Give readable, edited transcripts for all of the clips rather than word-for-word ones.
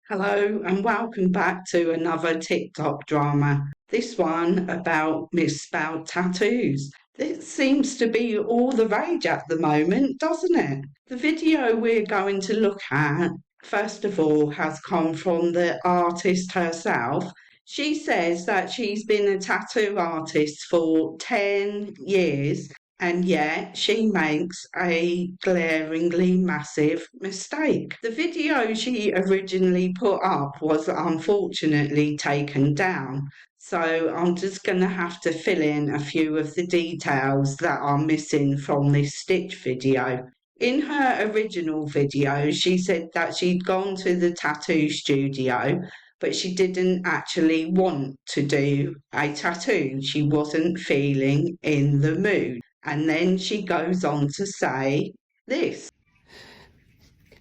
Hello and welcome back to another TikTok drama. This one about misspelled tattoos. This seems to be all the rage at the moment, doesn't it? The video we're going to look at, first of all, has come from the artist herself. She says that she's been a tattoo artist for 10 years and yet she makes a glaringly massive mistake. The video she originally put up was unfortunately taken down, so I'm just going to have to fill in a few of the details that are missing from this Stitch video. In her original video, she said that she'd gone to the tattoo studio, but she didn't actually want to do a tattoo. She wasn't feeling in the mood. And then she goes on to say this.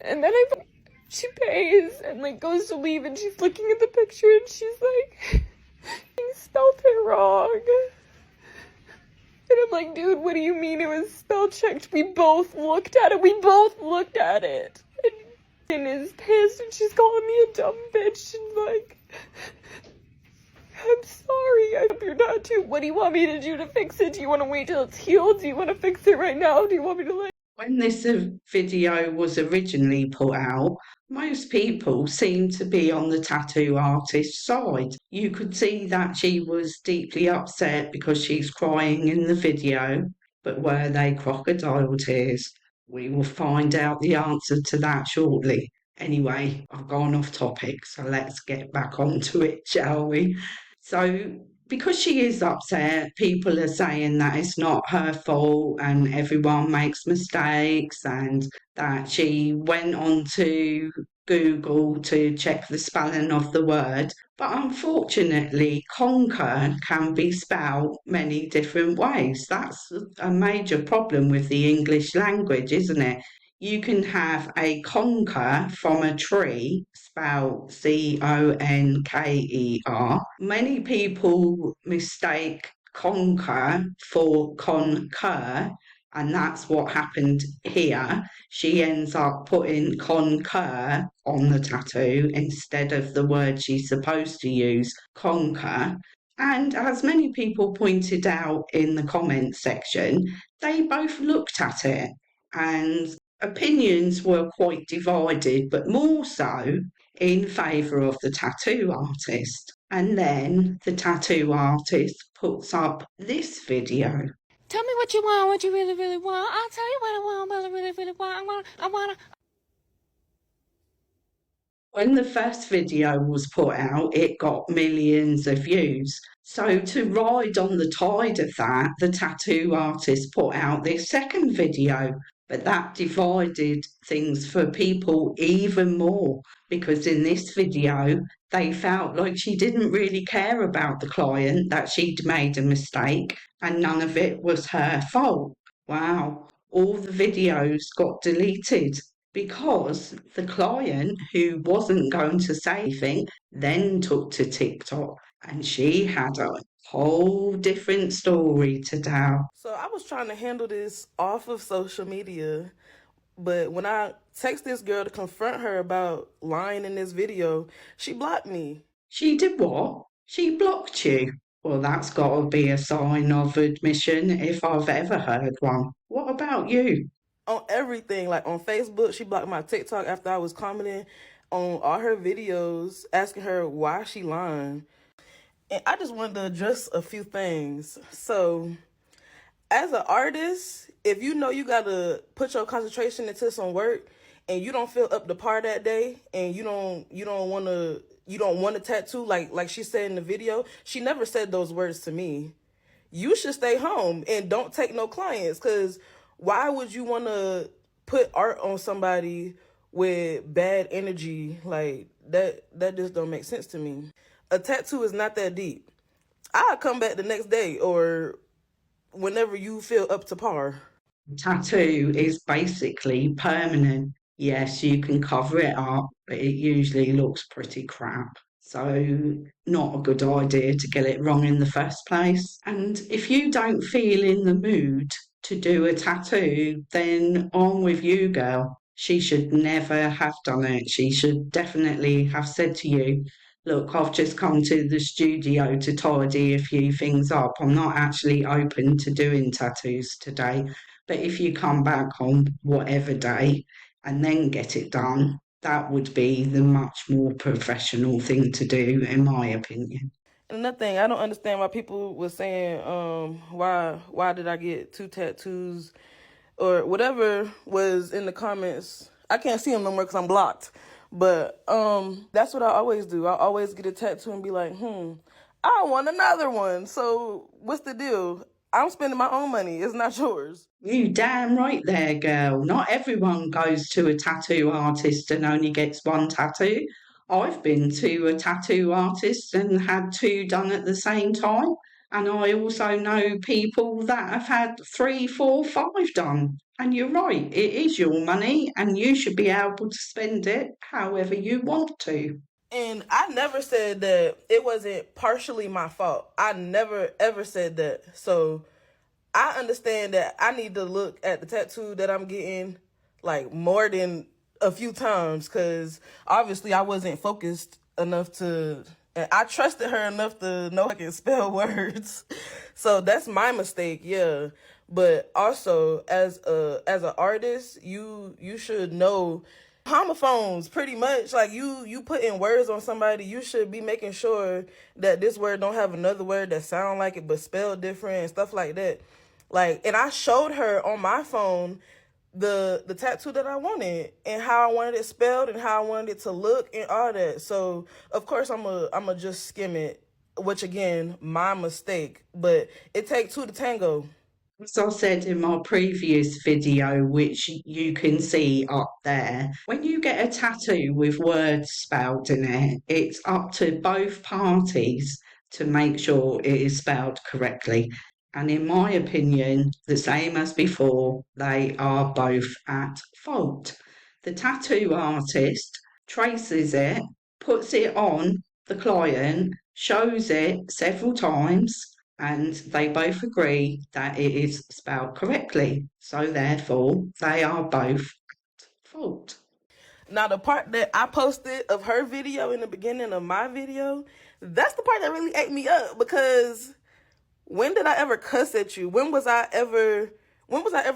And then she pays and goes to leave and she's looking at the picture and she's like, you spelled it wrong. And I'm like, dude, what do you mean it was spell checked? We both looked at it. And is pissed and she's calling me a dumb bitch and like, I'm sorry, I hope you're not too. What do you want me to do to fix it? Do you want to wait till it's healed? Do you want to fix it right now? Do you want me to When this video was originally put out, most people seemed to be on the tattoo artist's side. You could see that she was deeply upset because she's crying in the video, but were they crocodile tears? We will find out the answer to that shortly. Anyway, I've gone off topic, so let's get back onto it, shall we? So, because she is upset, people are saying that it's not her fault and everyone makes mistakes, and that she went on to Google to check the spelling of the word. But unfortunately, conquer can be spelled many different ways. That's a major problem with the English language, isn't it? You can have a conker from a tree, spelled Conker. Many people mistake conquer for concur, and that's what happened here. She ends up putting concur on the tattoo instead of the word she's supposed to use, conquer. And as many people pointed out in the comments section, they both looked at it and opinions were quite divided, but more so in favour of the tattoo artist. And then the tattoo artist puts up this video. tell me what you want, what you really, really want. I'll tell you what I want, what I really, really want. I wanna. When the first video was put out, it got millions of views. So to ride on the tide of that, the tattoo artist put out this second video. But that divided things for people even more, because in this video, they felt like she didn't really care about the client, that she'd made a mistake, and none of it was her fault. Wow, all the videos got deleted because the client, who wasn't going to say anything, then took to TikTok and she had a whole different story to tell. So I was trying to handle this off of social media, but when I text this girl to confront her about lying in this video, she blocked me. She did what? She blocked you? Well, that's got to be a sign of admission if I've ever heard one. What about you? On everything, like on Facebook, she blocked my TikTok after I was commenting on all her videos, asking her why she lying. And I just wanted to address a few things. So, as an artist, if you know you gotta put your concentration into some work and you don't feel up to par that day and you don't want to tattoo like she said in the video, she never said those words to me. You should stay home and don't take no clients, because why would you want to put art on somebody with bad energy? Like that just don't make sense to me. A tattoo is not that deep. I'll come back the next day or whenever you feel up to par. Tattoo is basically permanent. Yes, you can cover it up, but it usually looks pretty crap. So, not a good idea to get it wrong in the first place. And if you don't feel in the mood to do a tattoo, then on with you, girl. she should never have done it. She should definitely have said to you, look, I've just come to the studio to tidy a few things up. I'm not actually open to doing tattoos today. But if you come back on whatever day and then get it done, that would be the much more professional thing to do, in my opinion. And another thing, I don't understand why people were saying, why did I get 2 tattoos or whatever was in the comments. I can't see them no more because I'm blocked. But that's what I always do. I always get a tattoo and be like, I want another one. So what's the deal? I'm spending my own money. It's not yours. You damn right there, girl. Not everyone goes to a tattoo artist and only gets one tattoo. I've been to a tattoo artist and had 2 done at the same time. And I also know people that have had 3, 4, 5 done. And you're right, it is your money and you should be able to spend it however you want to. And I never said that it wasn't partially my fault. I never, ever said that. So I understand that I need to look at the tattoo that I'm getting like more than a few times because obviously I wasn't focused enough to, and I trusted her enough to know I can spell words. So that's my mistake, yeah. But also as an artist, you should know homophones pretty much. Like you put in words on somebody, you should be making sure that this word don't have another word that sound like it but spelled different and stuff like that. Like, and I showed her on my phone the tattoo that I wanted and how I wanted it spelled and how I wanted it to look and all that. So of course I'ma just skim it, which again, my mistake. But it takes 2 to tango. As I said in my previous video, which you can see up there, when you get a tattoo with words spelled in it, it's up to both parties to make sure it is spelled correctly. And in my opinion, the same as before, they are both at fault. The tattoo artist traces it, puts it on the client, shows it several times, and they both agree that it is spelled correctly. So therefore, they are both at fault. Now, the part that I posted of her video in the beginning of my video, that's the part that really ate me up because when did I ever cuss at you? When was I ever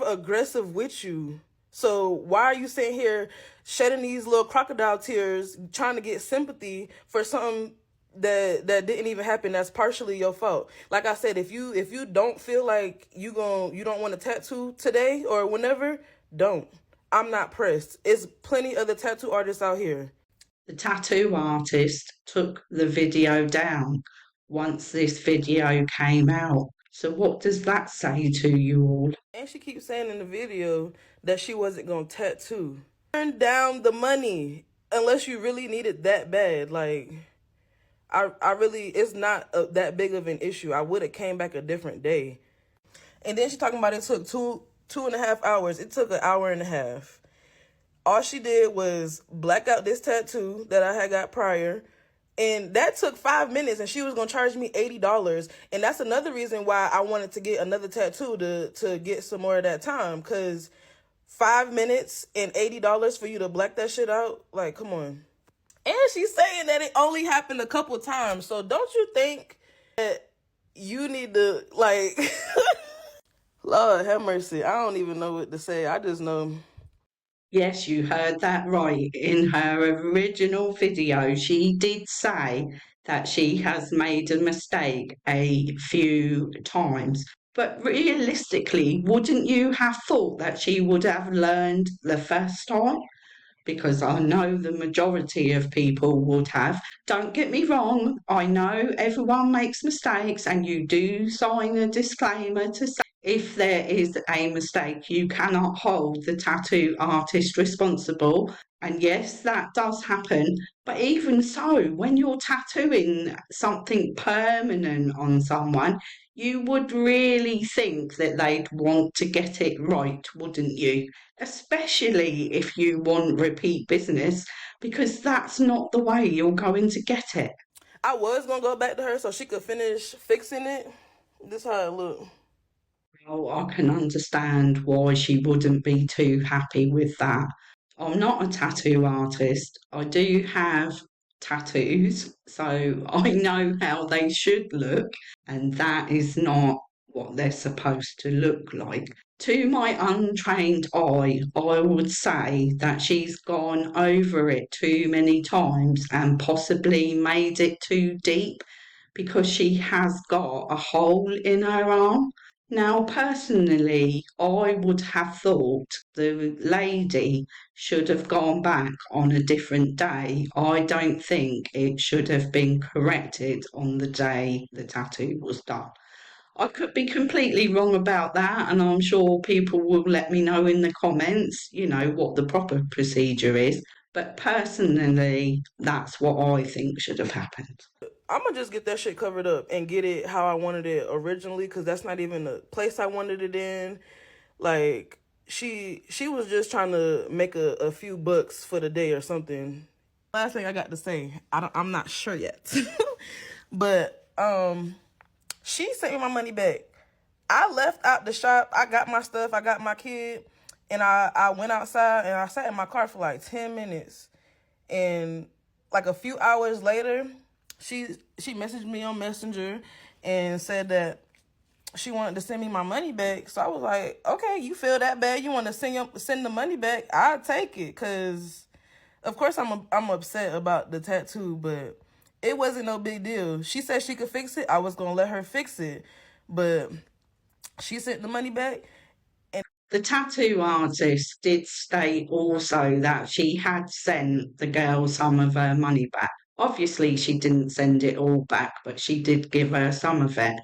aggressive with you? So why are you sitting here shedding these little crocodile tears trying to get sympathy for something that didn't even happen? That's partially your fault. Like I said, if you don't feel like you don't want a tattoo today or whenever, don't. I'm not pressed. It's plenty of the tattoo artists out here. The tattoo artist took the video down once this video came out. So what does that say to you all? And she keeps saying in the video that she wasn't going to tattoo. Turn down the money unless you really need it that bad. Like, I really, it's not that big of an issue. I would have came back a different day. And then she talking about it took two and a half hours. It took 1.5 hours. All she did was black out this tattoo that I had got prior. And that took 5 minutes and she was going to charge me $80. And that's another reason why I wanted to get another tattoo to get some more of that time. Because 5 minutes and $80 for you to black that shit out? Like, come on. And she's saying that it only happened a couple times. So don't you think that you need to, like... Lord have mercy. I don't even know what to say. I just know... Yes, you heard that right. In her original video, she did say that she has made a mistake a few times. But realistically, wouldn't you have thought that she would have learned the first time? Because I know the majority of people would have. Don't get me wrong, I know everyone makes mistakes and you do sign a disclaimer to say if there is a mistake, you cannot hold the tattoo artist responsible. And yes, that does happen. But even so, when you're tattooing something permanent on someone, you would really think that they'd want to get it right, wouldn't you? Especially if you want repeat business, because that's not the way you're going to get it. I was going to go back to her so she could finish fixing it. This how it look. Oh, I can understand why she wouldn't be too happy with that. I'm not a tattoo artist. I do have tattoos, so I know how they should look, and that is not what they're supposed to look like. To my untrained eye, I would say that she's gone over it too many times and possibly made it too deep because she has got a hole in her arm. Now, personally, I would have thought the lady should have gone back on a different day. I don't think it should have been corrected on the day the tattoo was done. I could be completely wrong about that, and I'm sure people will let me know in the comments, what the proper procedure is. But personally, that's what I think should have happened. I'm gonna just get that shit covered up and get it how I wanted it originally, because that's not even the place I wanted it in. Like, she was just trying to make a few bucks for the day or something. Last thing I got to say, I'm not sure yet. But she sent me my money back. I left out the shop, I got my stuff, I got my kid, and I went outside and I sat in my car for like 10 minutes. And like a few hours later, she messaged me on Messenger and said that she wanted to send me my money back. So I was like, okay, you feel that bad? You want to send the money back? I'll take it, because of course I'm upset about the tattoo, but it wasn't no big deal. She said she could fix it. I was going to let her fix it, but she sent the money back. The tattoo artist did state also that she had sent the girl some of her money back. Obviously, she didn't send it all back, but she did give her some of it.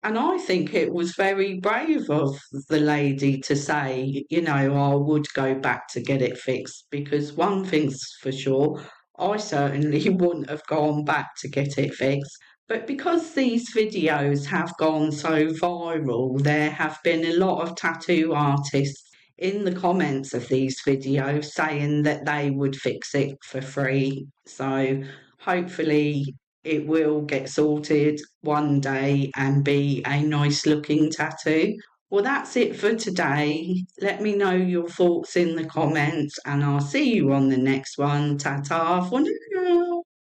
And I think it was very brave of the lady to say, I would go back to get it fixed, because one thing's for sure, I certainly wouldn't have gone back to get it fixed. But because these videos have gone so viral, there have been a lot of tattoo artists in the comments of these videos saying that they would fix it for free. So hopefully it will get sorted one day and be a nice looking tattoo. Well, that's it for today. Let me know your thoughts in the comments, and I'll see you on the next one. Ta-ta for now.